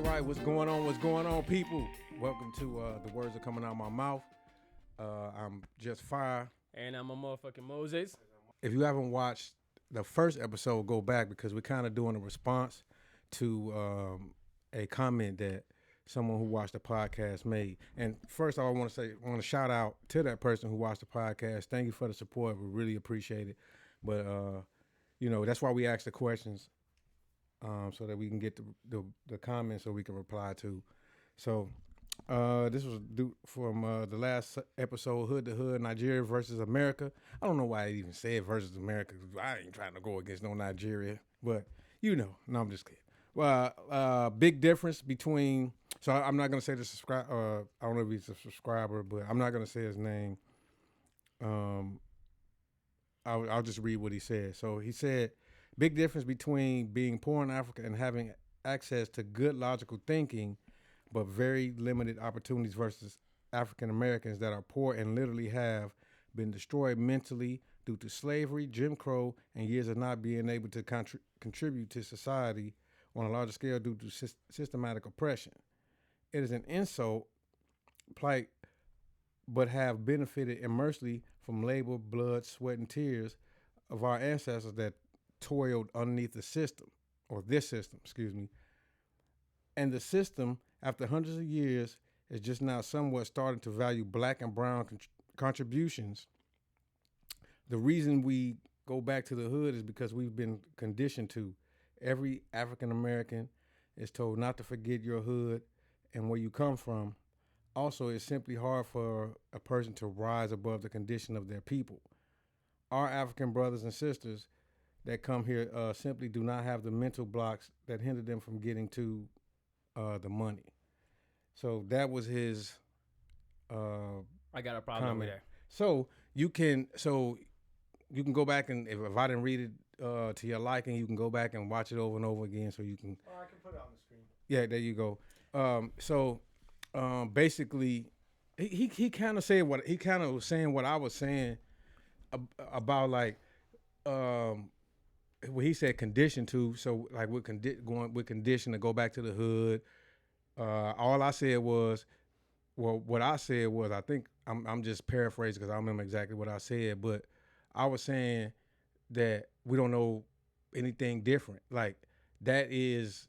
right, what's going on? What's going on, people? Welcome to The Words Are Coming Out My Mouth. I'm Jus.fire. And I'm a motherfucking Moses. If you haven't watched the first episode, go back because we're kind of doing a response to a comment that someone who watched the podcast made. And first, I want to shout out to that person who watched the podcast. Thank you for the support. We really appreciate it. But that's why we ask the questions. So that we can get the comments so we can reply to. So this was from the last episode, Hood to Hood, Nigeria versus America. I don't know why I even said versus America. I ain't trying to go against no Nigeria. But, no, I'm just kidding. Well, big difference between, so I'm not going to say the subscriber, I don't know if he's a subscriber, but I'm not going to say his name. I'll just read what he said. So he said, big difference between being poor in Africa and having access to good logical thinking, but very limited opportunities versus African Americans that are poor and literally have been destroyed mentally due to slavery, Jim Crow, and years of not being able to contribute to society on a larger scale due to systematic oppression. It is an insult, plight, but have benefited immensely from labor, blood, sweat, and tears of our ancestors that toiled underneath the system, or this system, excuse me. And the system, after hundreds of years, is just now somewhat starting to value black and brown contributions. The reason we go back to the hood is because we've been conditioned to. Every African American is told not to forget your hood and where you come from. Also, it's simply hard for a person to rise above the condition of their people. Our African brothers and sisters that come here simply do not have the mental blocks that hinder them from getting to the money. So that was his I got a problem comment. with that. So you can go back and if I didn't read it to your liking, you can go back and watch it over and over again so you can. Oh, I can put it on the screen. Yeah, there you go. Basically, he kind of said what he kind of was saying what I was saying about like well, he said condition to, so like we're conditioned to go back to the hood. All I said was, what I said was, I think I'm just paraphrasing because I don't remember exactly what I said, but I was saying that we don't know anything different. Like that is,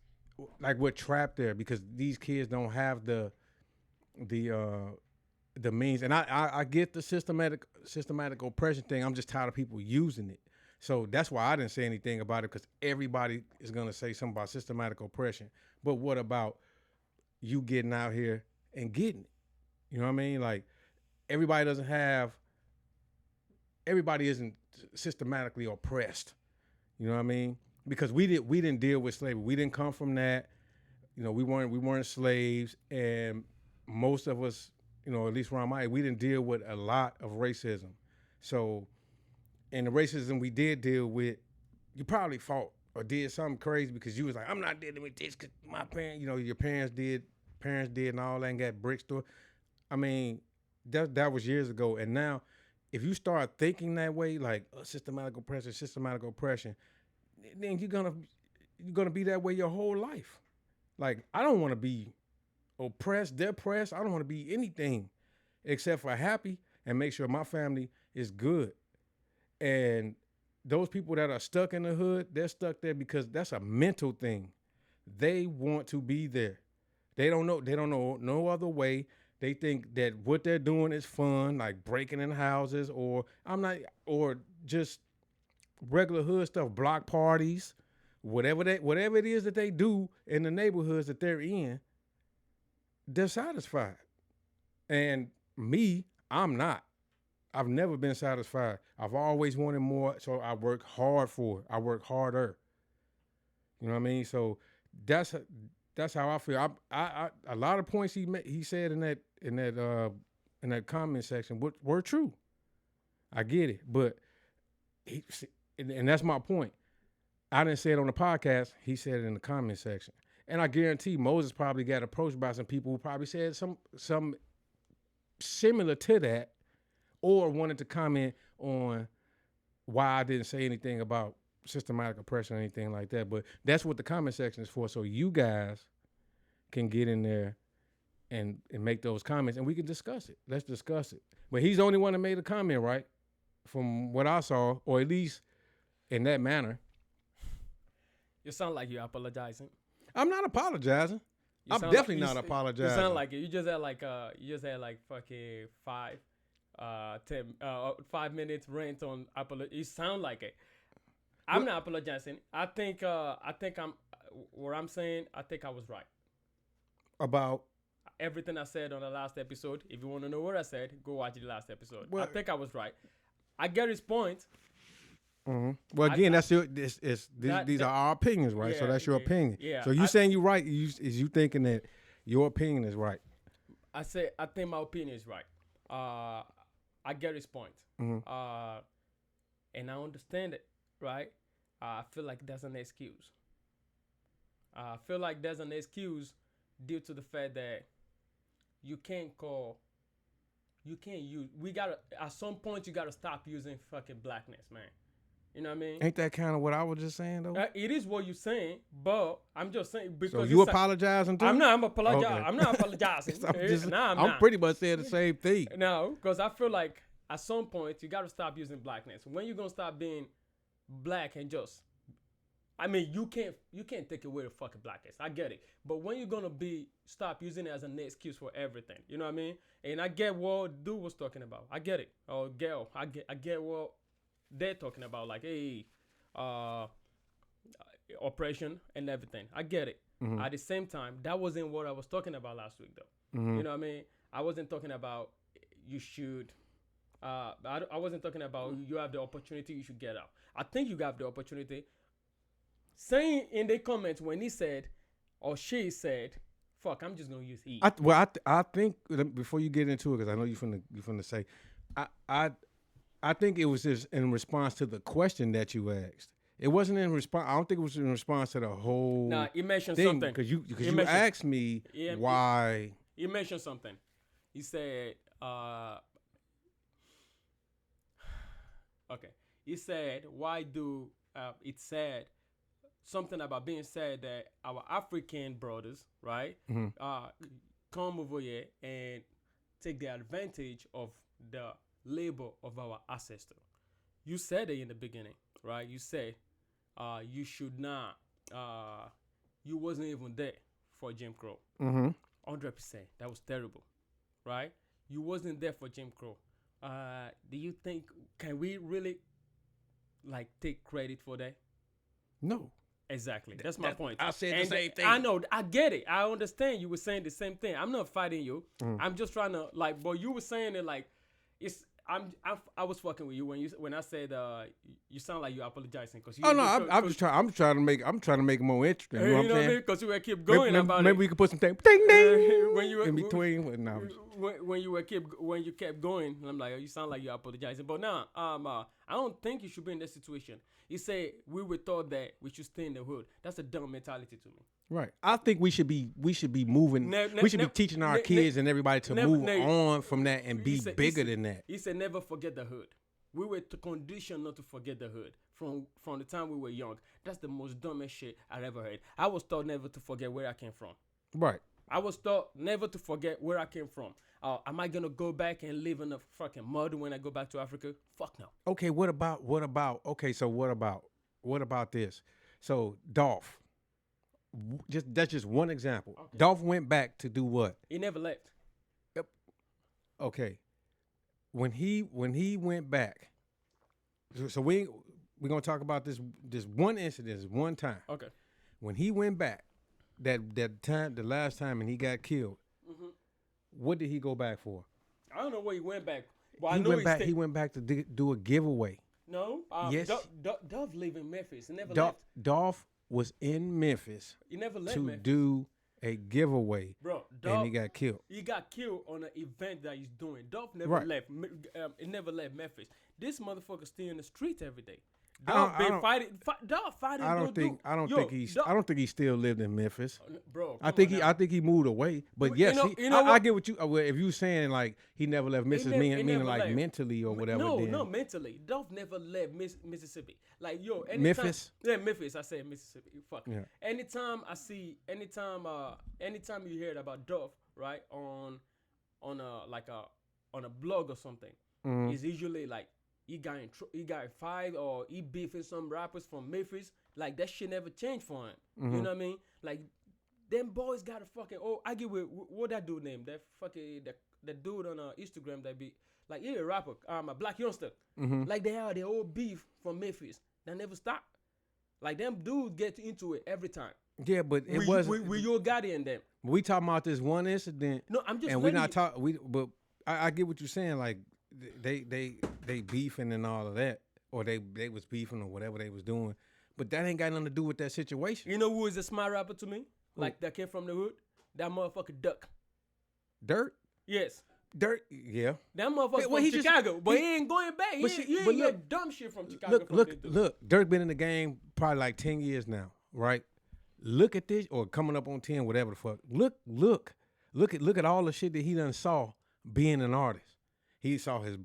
like we're trapped there because these kids don't have the means. And I get the systematic oppression thing. I'm just tired of people using it. So that's why I didn't say anything about it, because everybody is going to say something about systematic oppression. But what about you getting out here and getting it? You know what I mean? Like everybody isn't systematically oppressed. You know what I mean? Because we didn't deal with slavery. We didn't come from that. We weren't slaves, and most of us, at least around my age, we didn't deal with a lot of racism. So, and the racism we did deal with, you probably fought or did something crazy because you was like, I'm not dealing with this because my parents, your parents did and all that and got bricks through. I mean, that was years ago. And now, if you start thinking that way, like systematic oppression, then you're gonna be that way your whole life. Like, I don't want to be oppressed, depressed. I don't want to be anything except for happy and make sure my family is good. And those people that are stuck in the hood, they're stuck there because that's a mental thing. They want to be there. They don't know no other way. They think that what they're doing is fun, like breaking in houses or just regular hood stuff, block parties, whatever it is that they do in the neighborhoods that they're in, they're satisfied. And me, I'm not. I've never been satisfied. I've always wanted more, so I work hard for it. I work harder. You know what I mean? So that's how I feel. I a lot of points he said in that comment section were true. I get it, but and that's my point. I didn't say it on the podcast. He said it in the comment section, and I guarantee Moses probably got approached by some people who probably said some similar to that, or wanted to comment on why I didn't say anything about systematic oppression or anything like that. But that's what the comment section is for. So you guys can get in there and make those comments, and we can discuss it. Let's discuss it. But he's the only one that made a comment, right? From what I saw, or at least in that manner. You sound like you're apologizing. I'm not apologizing. I'm definitely not apologizing. You sound like it. You just had like fucking 5 minutes rant on apology. You sound like it. I'm not apologizing. I think I'm what I'm saying. I think I was right about everything I said on the last episode. If you want to know what I said, go watch the last episode. Well, I think I was right. I get his point. Mm-hmm. Well, again, these are our opinions, right? Yeah, so that's your opinion. Yeah. So you saying you're right? Is you thinking that your opinion is right? I think my opinion is right. I get his point. Mm-hmm. And I understand it, right? I feel like there's an excuse. I feel like there's an excuse due to the fact that you can't use. At some point you gotta stop using fucking blackness, man. You know what I mean? Ain't that kind of what I was just saying though? It is what you're saying, but I'm just saying because so you apologizing too? I'm apologizing. Okay. I'm not apologizing. I'm pretty much saying the same thing. No, because I feel like at some point you gotta stop using blackness. When you gonna stop being black and just? I mean, you can't take away the fucking blackness. I get it, but when you gonna stop using it as an excuse for everything? You know what I mean? And I get what dude was talking about. I get it. Or girl, I get what they're talking about. Like, hey, oppression and everything. I get it. Mm-hmm. At the same time, that wasn't what I was talking about last week, though. Mm-hmm. You know what I mean? I wasn't talking about you should. I wasn't talking about you have the opportunity, you should get out. I think you got the opportunity. Saying in the comments when he said or she said, "Fuck, I'm just gonna use E." I think before you get into it, because I know you finna say, I think it was just in response to the question that you asked. It wasn't in response. I don't think it was in response to the whole. Nah, he mentioned thing, something because you asked me why. He mentioned something. He said, "Okay." He said, "Why do it said?" Something about being said that our African brothers, right, mm-hmm. come over here and take the advantage of the labor of our ancestors. You said it in the beginning, right? You said you should not, you wasn't even there for Jim Crow. 100%. That was terrible, right? You wasn't there for Jim Crow. Do you think, can we really, like, take credit for that? No. Exactly. That's my point. I said the same thing. I know. I get it. I understand you were saying the same thing. I'm not fighting you. I'm just trying to, like, but you were saying it like it's. I was fucking with you when I said you sound like you're apologizing because you. Oh no, I'm trying to make it more interesting. You know what I'm saying? Because you were keep going about maybe it. we could put some things ding ding when you in between. No. When you kept going, I'm like, you sound like you're apologizing. But now, I don't think you should be in that situation. He said we were taught that we should stay in the hood. That's a dumb mentality to me. Right. I think we should be moving. We should be teaching our kids and everybody to move on from that and be bigger than that. He said never forget the hood. We were conditioned not to forget the hood from the time we were young. That's the most dumbest shit I ever heard. I was taught never to forget where I came from. Right. I was taught never to forget where I came from. Am I gonna go back and live in the fucking mud when I go back to Africa? Fuck no. Okay, what about this? So Dolph, that's just one example. Okay. Dolph went back to do what? He never left. Yep. Okay. When he went back, so we're gonna talk about this one incident, this one time. Okay. When he went back, that time, the last time, and he got killed. Mm-hmm. What did he go back for? I don't know where he went back. But he went back to do a giveaway. No. Yes. Dolph lived in Memphis. He never left. Dolph was in Memphis. He never left to Memphis. Do a giveaway. Bro, and he got killed. He got killed on an event that he's doing. Dolph never left. He never left Memphis. This motherfucker still in the streets every day. Dog been fighting. Dog fighting. I don't think he still lived in Memphis. Bro, I think he moved away. But yes, I get what you. If you saying like he never left Memphis, meaning like left. Mentally or whatever. No, mentally. Dog never left Mississippi. Like anytime, Memphis. Yeah, Memphis. I said Mississippi. Fuck. Yeah. Anytime you hear about Dove, right, on a blog or something, it's usually like he got in fight or he beefing some rappers from Memphis. Like that shit never changed for him. You know what I mean? Like them boys got a fucking I get with what that dude named that fucking that dude on Instagram that be like he a rapper, a black youngster. Like they have their old beef from Memphis that never stop. Like them dudes get into it every time. Yeah, but it wasn't. We your guardian them. We talking about this one incident. No, I'm just. And we not talking. But I get what you're saying. Like they beefing and all of that, or they was beefing or whatever they was doing. But that ain't got nothing to do with that situation. You know who is a smart rapper to me? Like that came from the hood. That motherfucker Duck. Dirt. Yes. Dirt. Yeah. That motherfucker from Chicago, but he ain't going back. He ain't get dumb shit from Chicago. Look. Dirk been in the game probably like 10 years now, right? Look at this, or coming up on 10, whatever the fuck. Look at all the shit that he done saw being an artist. He saw his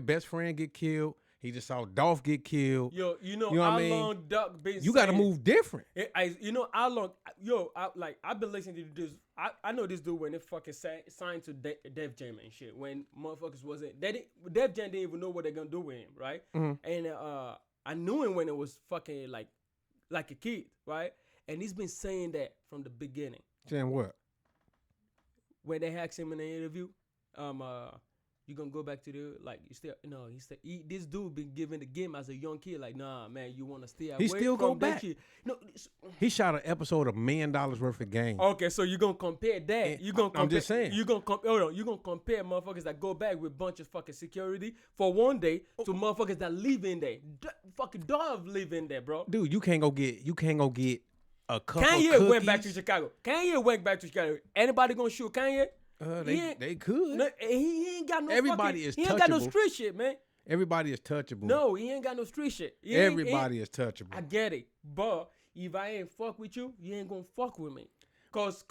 best friend get killed. He just saw Dolph get killed. Yo, you know how long Duck been You got to move different. You know how long, I've been listening to this. I know this dude when they fucking signed to Def Jam and shit. When motherfuckers Def Jam didn't even know what they're going to do with him, right? And I knew him when it was fucking like a kid, right? And he's been saying that from the beginning. Saying what? When they asked him in the interview, you gonna go back to this dude been giving the game as a young kid, like, nah, man, you wanna stay away. He still from go back. Shit. No, he shot an episode of $1 million worth of game. Okay, so you gonna compare that? I'm just saying. You gonna compare motherfuckers that go back with bunch of fucking security for one day to motherfuckers that live in there. Fucking Dove live in there, bro. Dude, you can't go get a couple of Kanye cookies. went back to Chicago. Anybody gonna shoot Kanye? They could. No, he ain't got no. Everybody fucking, is He ain't got no touchable. street shit, man. Everybody is touchable. No, he ain't got no street shit. Everybody is touchable. I get it, but if I ain't fuck with you, you ain't gonna fuck with me. Cause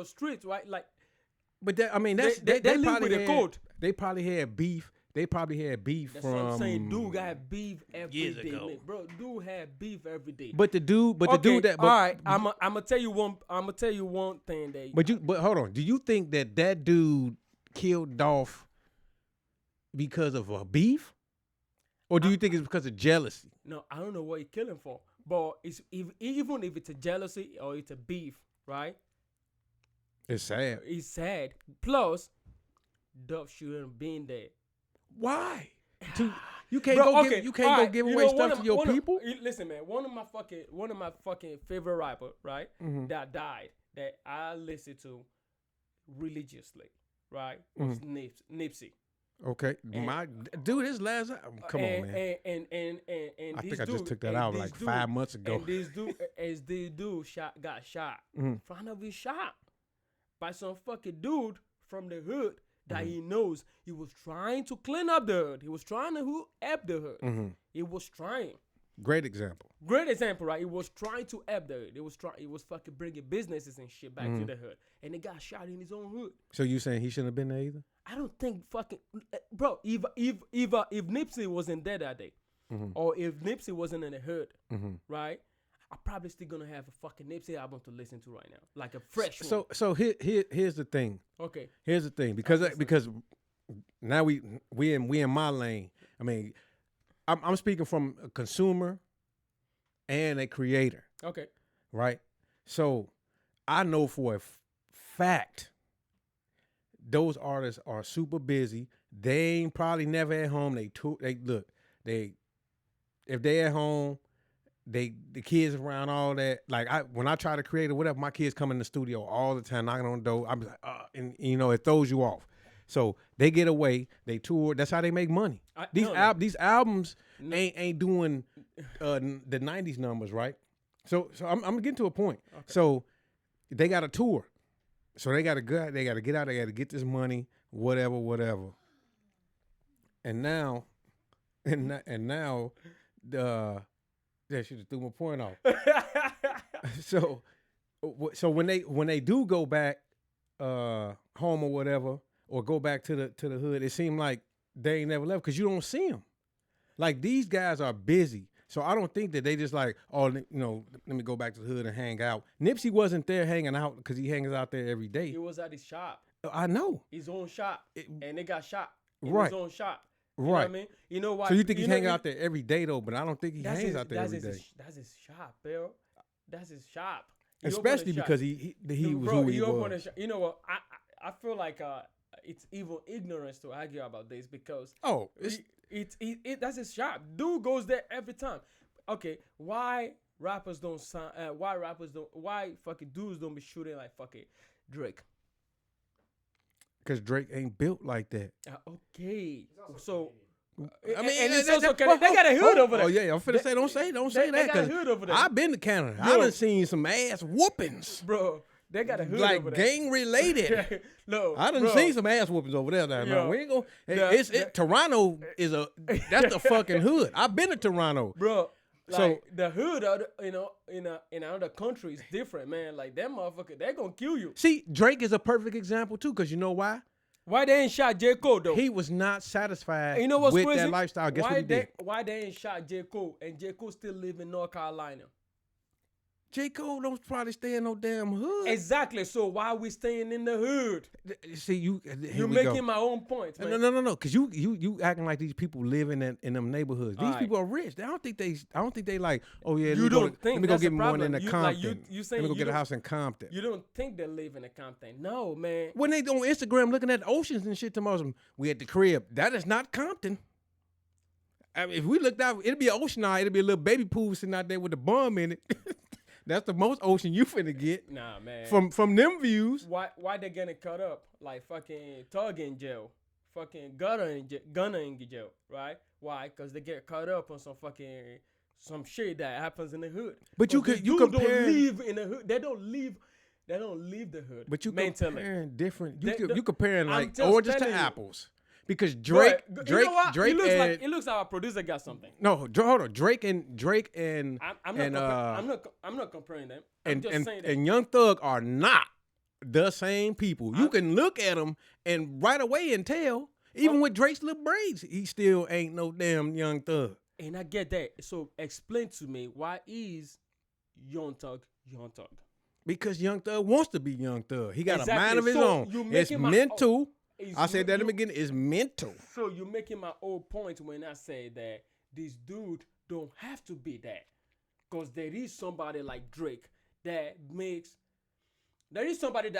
streets, right? Like, but that, I mean, that's they they live probably with had, a code. They probably had beef. That's what I'm saying. Dude got beef every years day, ago. man. Bro. Dude had beef every day. But the dude that. But, all right, I'm gonna tell you one thing that. But hold on. Do you think that dude killed Dolph because of a beef, or do you think it's because of jealousy? No, I don't know what he killed him for. But even if it's a jealousy or it's a beef, right? It's sad. It's sad. Plus, Dolph shouldn't have been there. Why? You can't go give away stuff to your people. Listen, man. One of my fucking favorite rapper, right? That died, that I listened to religiously, right? Was Nipsey. Okay, dude, his last album. Come on, man. And I think I just took that out like 5 months ago. And this dude got shot in front of his shop by some fucking dude from the hood that he knows. He was trying to clean up the hood. He was trying to help the hood. He was trying. Great example. Great example, right? He was trying to help the hood. He was fucking bringing businesses and shit back to the hood. And he got shot in his own hood. So you saying he shouldn't have been there either? I don't think fucking bro. If Nipsey wasn't there that day, or if Nipsey wasn't in the hood, right? I'm probably still gonna have a fucking Nipsey album to listen to right now, like a fresh one. So here's the thing. Okay. Here's the thing, because now we in my lane. I mean, I'm speaking from a consumer and a creator. Okay. Right. So I know for a fact those artists are super busy. They ain't probably never at home. If they at home, the kids around, all that. Like when I try to create or whatever, my kids come in the studio all the time, knocking on the door. I'm like, and it throws you off. So they get away, they tour. That's how they make money. These albums ain't doing the '90s numbers, right? So I'm getting to a point. Okay. So they got a tour. So they got to go. They got to get out. They got to get this money, whatever. And now Yeah, she just threw my point off. So when they do go back home or whatever, or go back to the hood, it seemed like they ain't never left because you don't see them. Like, these guys are busy, so I don't think that they just like, oh, let me go back to the hood and hang out. Nipsey wasn't there hanging out because he hangs out there every day. He was at his shop. I know. His own shop, and they got shot in Right. his own shop. You Right. know what I mean? You know why? So you think he's hanging out there every day though? But I don't think he that's hangs his, out there that's every his, day. That's his shop, bro. That's his shop. He opened Especially a shop. because he was Bro, who he opened was. a shop. You know what? I feel like it's even ignorance to argue about this because that's his shop. Dude goes there every time. Okay, why rappers don't sign? Why fucking dudes don't be shooting like fucking Drake? Because Drake ain't built like that. Okay, so. I mean, and it's also Canada. They got a hood over there. Oh yeah, I'm finna say, don't say that. They got a hood over there. I've been to Canada. I done seen some ass whoopings, bro. They got a hood like over there. gang related. No, I done seen some ass whoopings over there. Now we ain't gonna. Toronto is that's the fucking hood. I've been to Toronto, bro. Like, so the hood, in another country is different, man. Like, that motherfucker, they're gonna kill you. see, Drake is a perfect example too, because you know why? Why they ain't shot J. Cole though? He was not satisfied You know what's with crazy? that lifestyle. Guess what he did? Why they ain't shot J. Cole and J. Cole still live in North Carolina? J. Cole don't probably stay in no damn hood. Exactly. So why we staying in the hood? See, you're making my own points, man. No. Because you acting like these people living in them neighborhoods. These All right. people are rich. I don't think they like. Oh yeah, You don't think let me go that's get the me one in problem. the You- Compton. like, you saying let me go you get a don't- house in Compton. You don't think they live in a Compton? No, man. When they on Instagram looking at oceans and shit tomorrow, we at the crib. That is not Compton. I mean, if we looked out, it'd be an ocean out. It'd be a little baby pool sitting out there with a bomb in it. That's the most ocean you finna get. Nah, man. From them views. Why they getting cut up like fucking Tug in jail, fucking Gunner in jail, right? Why? Because they get caught up on some shit that happens in the hood. But you compare. Don't live in the hood. They don't leave the hood. But you mentally. comparing different. They- You comparing I'm like just oranges to telling you. apples. Because Drake, But, you know what? Drake, it looks like our producer got something. no, hold on, Drake and I'm not comparing them. I'm just saying that. and Young Thug are not the same people. You can look at them and right away and tell. Even with Drake's little braids, he still ain't no damn Young Thug. And I get that. So explain to me, why is Young Thug Young Thug? Because Young Thug wants to be Young Thug. He got a Exactly. mind of his So own. you It's making my- mental. Is I said that in the you- beginning. It's mental. So you're making my old point when I say that this dude don't have to be that, because there is somebody like Drake that makes. There is somebody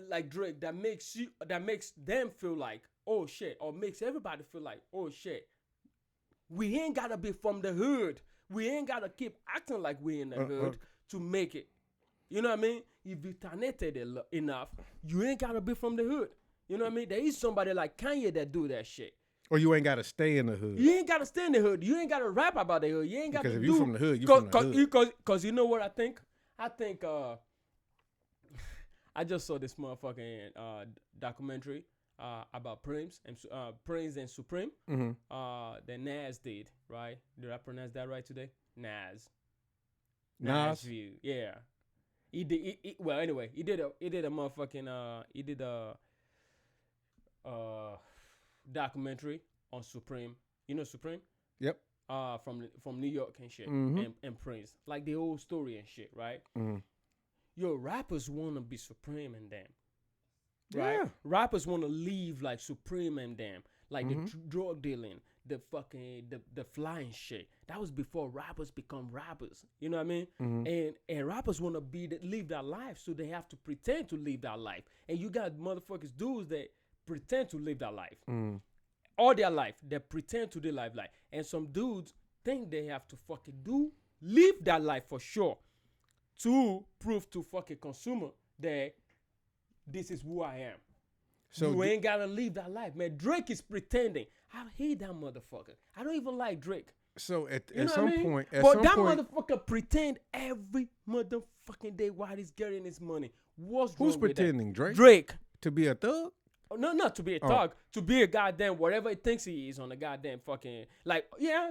like Drake that makes them feel like, oh shit, or makes everybody feel like, oh shit. We ain't gotta be from the hood. We ain't gotta keep acting like we in the hood to make it. You know what I mean? If you talented enough, you ain't gotta be from the hood. You know what I mean? There is somebody like Kanye that do that shit. Or you ain't got to stay in the hood. You ain't gotta stay in the hood. You ain't gotta rap about the hood. You ain't gotta Because if do. you from the hood, you from the hood. Because you know what I think? I think I just saw this motherfucking documentary about Prince and Supreme. Mm-hmm. That Nas did, right? Did I pronounce that right today? Nas. Nas? View. Yeah. He did. Well, anyway, he did a motherfucking he did a documentary on Supreme. You know Supreme? Yep. From New York and shit, Mhm. and Prince, like the whole story and shit, right? Mhm. Yo, rappers wanna be Supreme and them, right? Yeah. Rappers wanna leave like Supreme and them, like Mhm. the drug dealing, the fucking the flying shit. That was before rappers become rappers. You know what I mean? Mhm. And rappers wanna live that life, so they have to pretend to live that life. And you got motherfuckers dudes that pretend to live that life. Mhm. All their life, they pretend to live life. And some dudes think they have to fucking live that life for sure, to prove to fucking consumer that this is who I am. So You ain't gotta live that life, man. Drake is pretending. I hate that motherfucker. I don't even like Drake. So at You know some what I mean? point, at But some that point, motherfucker pretend every motherfucking day while he's getting his money. What's who's wrong with that? pretending? Drake Drake. to be a thug? No, not to be a thug, to be a goddamn whatever it thinks he is on the goddamn fucking like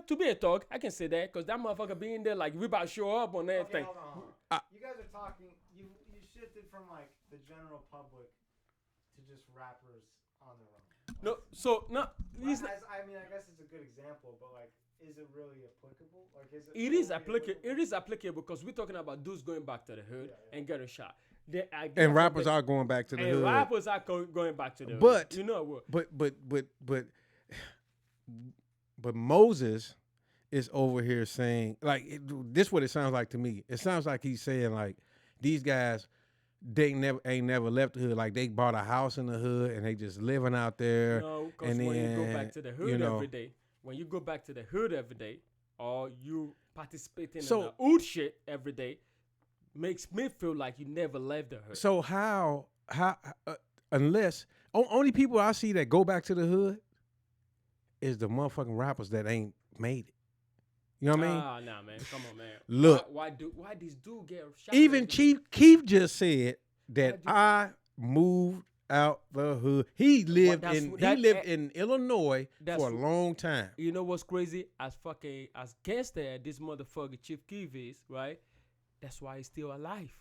to be a thug. I can say that because that motherfucker being there like we about to show up on everything. Okay, hold on. You guys are talking. You shifted from like the general public to just rappers on their own. No, so no. I mean, I guess it's a good example, but like, is it really applicable? Like, is it? It is applicable. It is applicable because we're talking about dudes going back to the hood and getting shot. And rappers are going back to the hood. And rappers are going back to the hood. But you know what? But Moses is over here saying like this. What it sounds like to me. It sounds like he's saying like these guys they ain't never left the hood. Like they bought a house in the hood and they just living out there. No, because when you go back to the hood every day, when you go back to the hood every day, or you participating in the hood shit every day, makes me feel like you never left the hood. So how unless only people I see that go back to the hood is the motherfucking rappers that ain't made it. You know what I mean? Ah, nah, man. Come on, man. Look. Why this dude get shot? Even Chief Keef just said that I moved out the hood. He lived in Illinois for a long time. You know what's crazy? As gangster this motherfucker Chief Keef is, right? That's why he's still alive.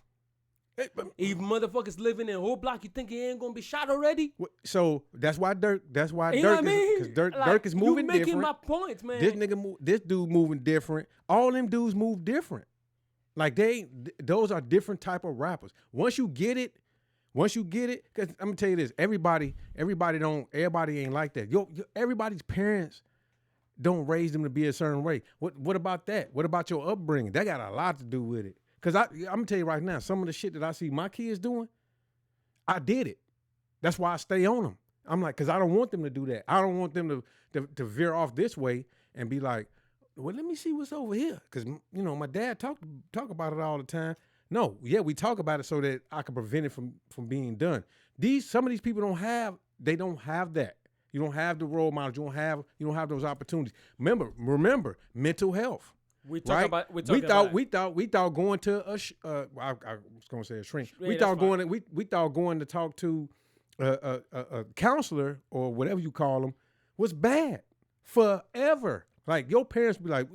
If motherfuckers living in a whole block, you think he ain't gonna be shot already? So that's why Dirk. That's why you know Dirk is because Dirk is moving different. You making my point, man. This dude moving different. All them dudes move different. Like those are different type of rappers. Once you get it, because I'm gonna tell you this: everybody ain't like that. Everybody's parents don't raise them to be a certain way. What about that? What about your upbringing? That got a lot to do with it. Because I'm going to tell you right now, some of the shit that I see my kids doing, I did it. That's why I stay on them. I'm like, because I don't want them to do that. I don't want them to veer off this way and be like, well, let me see what's over here. Because, my dad talk about it all the time. No, yeah, we talk about it so that I can prevent it from being done. Some of these people don't have that. You don't have the role models. You don't have those opportunities. Remember, mental health. We thought going to I was gonna say a shrink. Yeah, we thought going to talk to a counselor or whatever you call them was bad forever. Like your parents be like,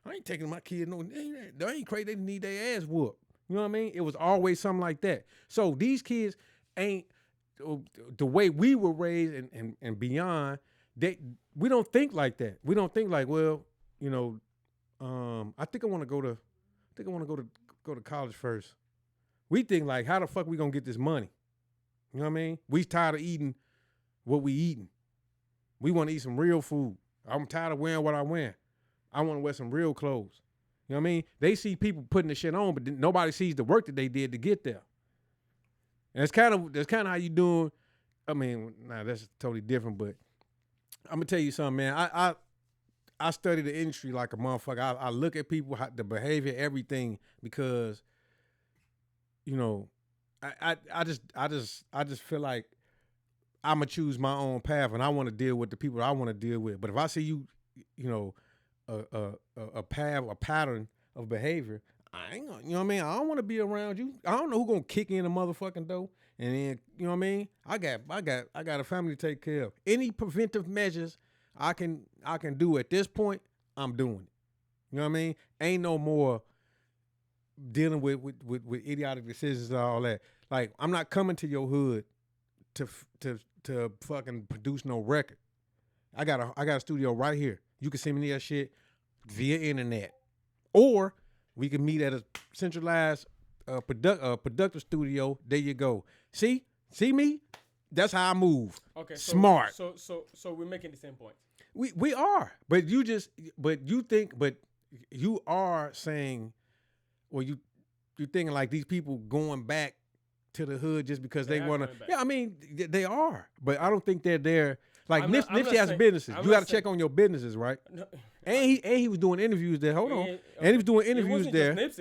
I ain't taking my kid no. They ain't crazy. They need their ass whooped. You know what I mean? It was always something like that. So these kids ain't the way we were raised and beyond. We don't think like that. We don't think like, well, I think I want to go to college first. We think like, how the fuck we gonna get this money? You know what I mean? We tired of eating what we eating. We want to eat some real food. I'm tired of wearing what I wear. I want to wear some real clothes. You know what I mean? They see people putting the shit on, but nobody sees the work that they did to get there. And that's kind of how you doing. I mean, that's totally different, but I'm gonna tell you something, man. I study the industry like a motherfucker. I look at people, the behavior, everything, because, I just feel like I'm gonna choose my own path, and I want to deal with the people I want to deal with. But if I see a pattern of behavior, I ain't gonna, you know what I mean? I don't want to be around you. I don't know who's gonna kick in the motherfucking door, and then you know what I mean? I got a family to take care of. Any preventive measures I can do at this point, I'm doing it. You know what I mean? Ain't no more dealing with idiotic decisions and all that. Like, I'm not coming to your hood to fucking produce no record. I got a studio right here. You can send me that shit via internet, or we can meet at a centralized productive studio. There you go. See me? That's how I move. Okay, smart. So we're making the same point. We are, but you are saying, well, you thinking like these people going back to the hood just because they want to. Yeah, I mean they are, but I don't think they're there. Like Nipsey has businesses. You got to check on your businesses, right? No, and he was doing interviews there. Hold on, and he was doing interviews there. Just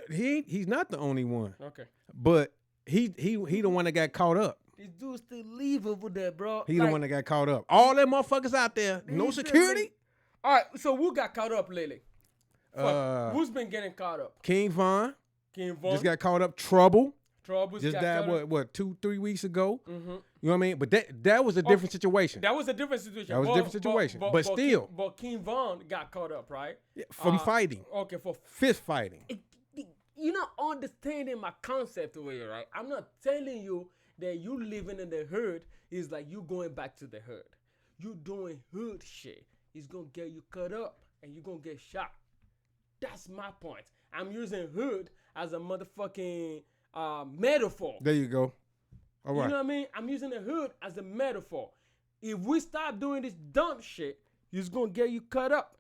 Nipsey. He's not the only one. Okay, but he the one that got caught up. This dude still leave over there, bro. He the one that got caught up. All them motherfuckers out there, no security. All right, so who got caught up lately? Who's been getting caught up? King Von. King Von just got caught up. Trouble just died. What 2-3 weeks ago? Mm-hmm. You know what I mean? But that was a different situation. That was a different situation. That was a different situation. But still. But King Von got caught up, right? From fighting. Okay, for fist fighting. You're not understanding my concept away, right? I'm not telling you that you living in the hood is like you going back to the hood. You doing hood shit. It's gonna get you cut up and you're gonna get shot. That's my point. I'm using hood as a motherfucking metaphor. There you go. All right. You know what I mean? I'm using the hood as a metaphor. If we stop doing this dumb shit, it's gonna get you cut up.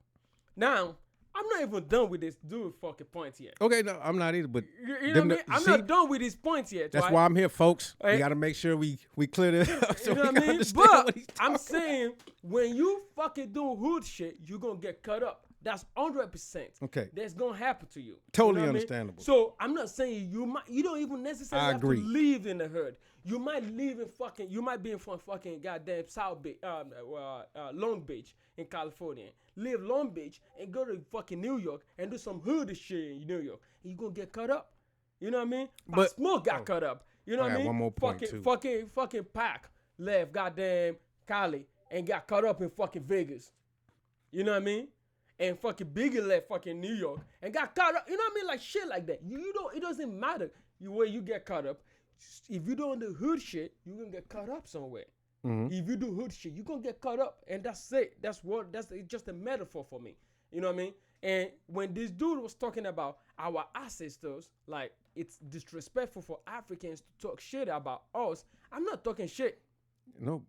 Now, I'm not even done with this dude fucking points yet. Okay, no, I'm not either. But you know what I mean? I'm not done with these points yet. That's right? why I'm here, folks. Right? We got to make sure we clear this up. So you know we what I mean? understand But what he's I'm talking saying when you fucking do hood shit, you're gonna get cut up. That's 100%. Okay. That's gonna happen to you. Totally you know what understandable. I mean? So I'm not saying you don't even necessarily have agree. to live in the hood. You might live in you might be in fucking goddamn South Beach, Long Beach in California. Live Long Beach and go to fucking New York and do some hood shit in New York. And you're gonna get cut up. You know what I mean? But Smoke got cut up. You know what I mean? One more point fucking Pac left goddamn Cali and got caught up in fucking Vegas. You know what I mean? And fucking Biggie left fucking New York and got caught up. You know what I mean? Like shit like that. You don't. It doesn't matter where you get caught up. If you don't do hood shit, you're gonna get caught up somewhere. Mm-hmm. If you do hood shit, you're gonna get caught up, and that's it. That's just a metaphor for me. You know what I mean? And when this dude was talking about our ancestors, like it's disrespectful for Africans to talk shit about us. I'm not talking shit. No,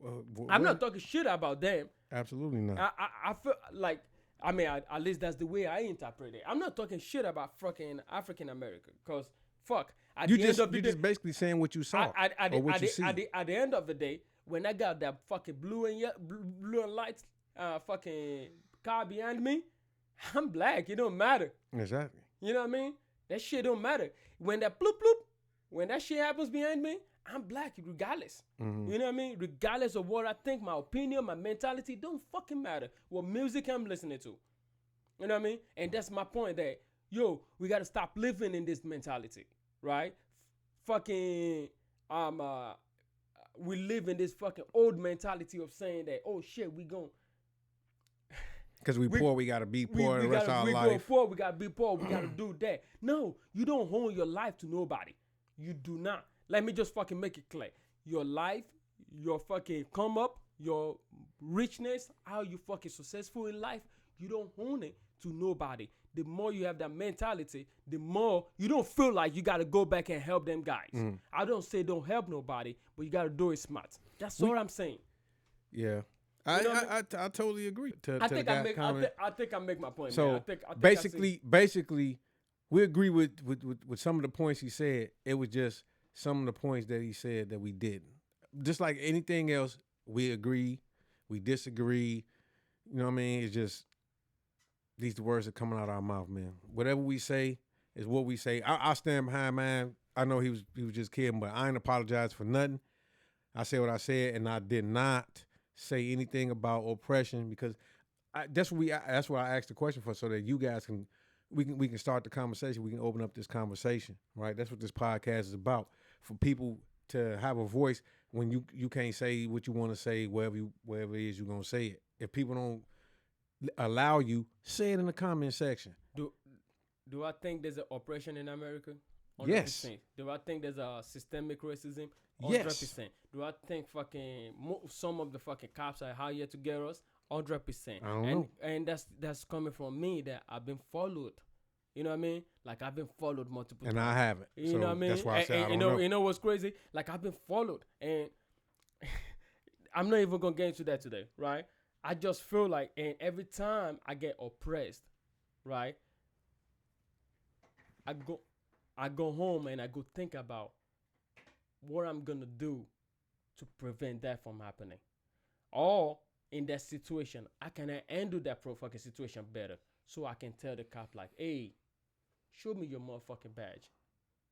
I'm not talking shit about them. Absolutely not. I feel like. I mean, at least that's the way I interpret it. I'm not talking shit about fucking African American, because fuck. You just basically saying what you saw or what you see. At the end of the day, when I got that fucking blue and lights fucking car behind me, I'm black. It don't matter. Exactly. You know what I mean? That shit don't matter. When that bloop bloop, when that shit happens behind me, I'm black regardless. Mm-hmm. You know what I mean? Regardless of what I think, my opinion, my mentality, don't fucking matter. What music I'm listening to. You know what I mean? And that's my point that, we got to stop living in this mentality, right? Fucking, we live in this fucking old mentality of saying that, oh shit, we gon' because we poor, we gotta be poor the rest of our life. We poor, we gotta be poor, we gotta do that. No, you don't own your life to nobody. You do not. Let me just fucking make it clear. Your life, your fucking come up, your richness, how you fucking successful in life, you don't own it to nobody. The more you have that mentality, the more you don't feel like you got to go back and help them guys. Mm. I don't say don't help nobody, but you got to do it smart. That's all I'm saying. Yeah. I totally agree. I think I make my point. So man. I think basically, we agree with some of the points he said. It was just some of the points that he said that we didn't. Just like anything else, we agree, we disagree. You know what I mean? It's just these the words that coming out of our mouth, man. Whatever we say is what we say. I stand behind mine. I know he was just kidding, but I ain't apologize for nothing. I said what I said, and I did not say anything about oppression because that's what I asked the question for, so that you guys we can start the conversation. We can open up this conversation, right? That's what this podcast is about, for people to have a voice when you can't say what you want to say wherever it is you're gonna say it. If people don't allow you, say it in the comment section. Do I think there's an oppression in America? 100%. Yes. Do I think there's a systemic racism? 100%. Yes. Do I think some of the fucking cops are hired to get us? 100%. I don't know. And that's coming from me, that I've been followed. You know what I mean? Like I've been followed multiple times. And I haven't. You know what I mean? That's why I said I don't know. You know what's crazy? Like I've been followed, and I'm not even gonna get into that today, right? I just feel like, and every time I get oppressed, right? I go home and I go think about what I'm gonna do to prevent that from happening. Or in that situation, I can handle that fucking situation better, so I can tell the cop like, hey, show me your motherfucking badge.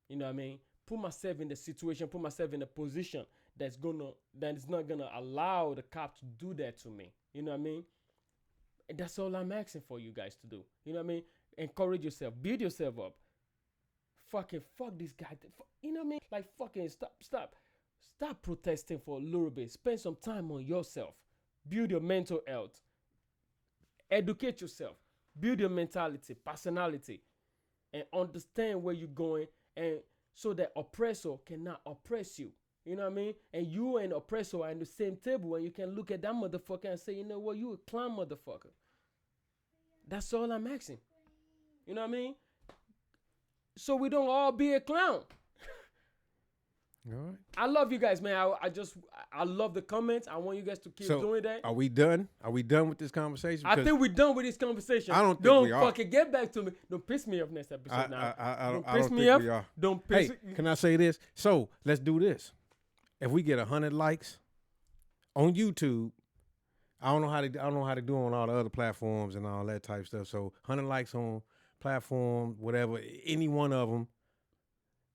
You know what I mean? Put myself in the situation, put myself in a position that is not gonna allow the cop to do that to me. You know what I mean? And that's all I'm asking for you guys to do. You know what I mean? Encourage yourself, build yourself up. Fucking fuck this guy. You know what I mean? Like fucking stop Stop protesting for a little bit. Spend some time on yourself. Build your mental health. Educate yourself. Build your mentality, personality, and understand where you're going, and so that oppressor cannot oppress you. You know what I mean? And you and oppressor are in the same table, and you can look at that motherfucker and say, you know what, you a clown motherfucker. That's all I'm asking. You know what I mean? So we don't all be a clown. All right. I love you guys, man. I love the comments. I want you guys to keep doing that. Are we done? Are we done with this conversation? I think we're done with this conversation. I don't think we are. Don't fucking get back to me. Don't piss me off next episode now. Don't piss think me off. we are. Don't piss me. Can I say this? So let's do this. If we get 100 likes on YouTube, I don't know how to do on all the other platforms and all that type stuff. So 100 likes on platform, whatever, any one of them,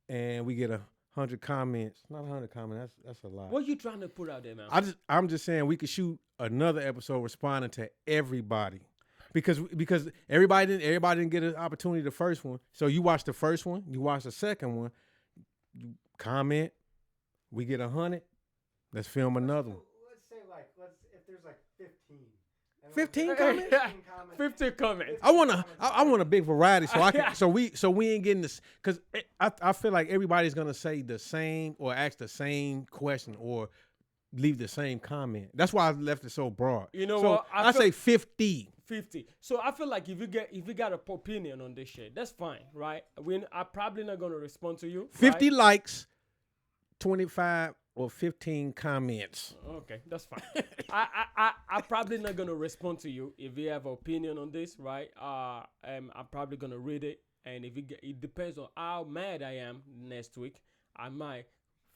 and we get 100 comments. Not 100 comments. That's a lot. What are you trying to put out there, man? I'm just saying we could shoot another episode responding to everybody, because everybody didn't get an opportunity the first one. So you watch the first one, you watch the second one, you comment. We get 100. Let's film another one. Let's say if there's like 15. 15 comments? 15 comments. I want a big variety, so I can so we ain't getting this, because I feel like everybody's gonna say the same or ask the same question or leave the same comment. That's why I left it so broad. You know so what? I say 50. 50. So I feel like if you got an opinion on this shit, that's fine, right? I'm probably not gonna respond to you. 50 right? likes, 25 or 15 comments. Okay, that's fine. I'm probably not gonna respond to you if you have an opinion on this, right? I'm probably gonna read it, and if it depends on how mad I am next week, I might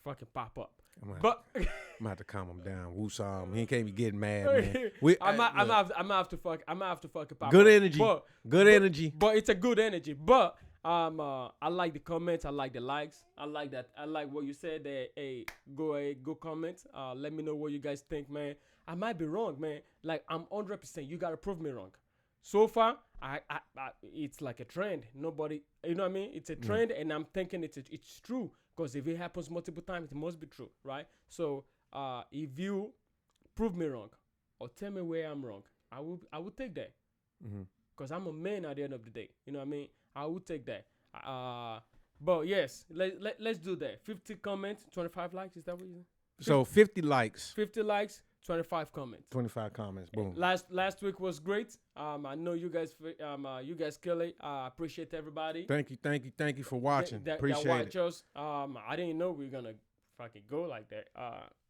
fucking pop up. I'm gonna have to calm him down. Woosah, he can't be getting mad, man. I'm gonna have to fucking pop good up. energy. Good energy. But it's a good energy. But I like the comments. I like the likes. I like that. I like what you said. That hey, go comment. Let me know what you guys think, man. I might be wrong, man. Like I'm 100%. You gotta prove me wrong. So far, I it's like a trend. Nobody, you know what I mean? It's a trend, and I'm thinking it's true. Because if it happens multiple times, it must be true, right? So if you prove me wrong or tell me where I'm wrong, I will take that. Because I'm a man at the end of the day. You know what I mean? I will take that. But yes, let's do that. 50 comments, 25 likes. Is that what you said? So 50 likes. 50 likes, 25 comments. 25 comments. Boom. Last week was great. I know you guys kill it. I appreciate everybody. Thank you for watching. Appreciate it. I didn't know we were gonna fucking go like that.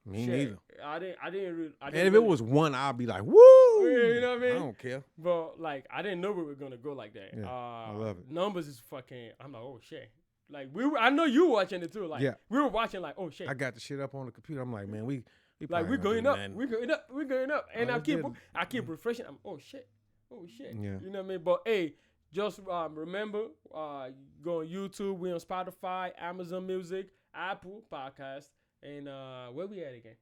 Me neither. I didn't. And if it was one, I'd be like, woo! You know what I mean? I don't care. But like, I didn't know we were gonna go like that. Yeah, I love it. Numbers is fucking. I'm like, oh shit. Like I know you were watching it too. Like we were watching like, oh shit. I got the shit up on the computer. I'm like, man, we're going up. We're going up. And I keep refreshing. I'm oh shit. Yeah. You know what I mean? But hey, just remember, go on YouTube. We on Spotify, Amazon Music, Apple Podcast, and where we at again?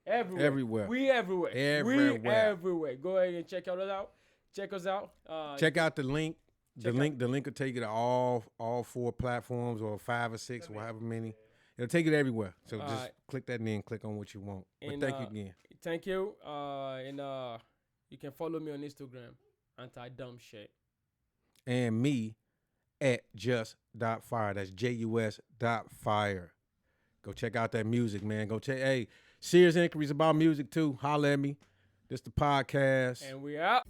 Everywhere. We everywhere. Go ahead and check us out. Check out the link. The link will take you to all 4 platforms or 5 or 6 or however many. It'll take it everywhere. So just click that and then click on what you want. But thank you again. Thank you. And you can follow me on Instagram, anti-dumb shit. And me at Jus.fire. That's JUS.fire. Go check out that music, man. Go check. Hey, serious inquiries about music too. Holla at me. This the podcast. And we out.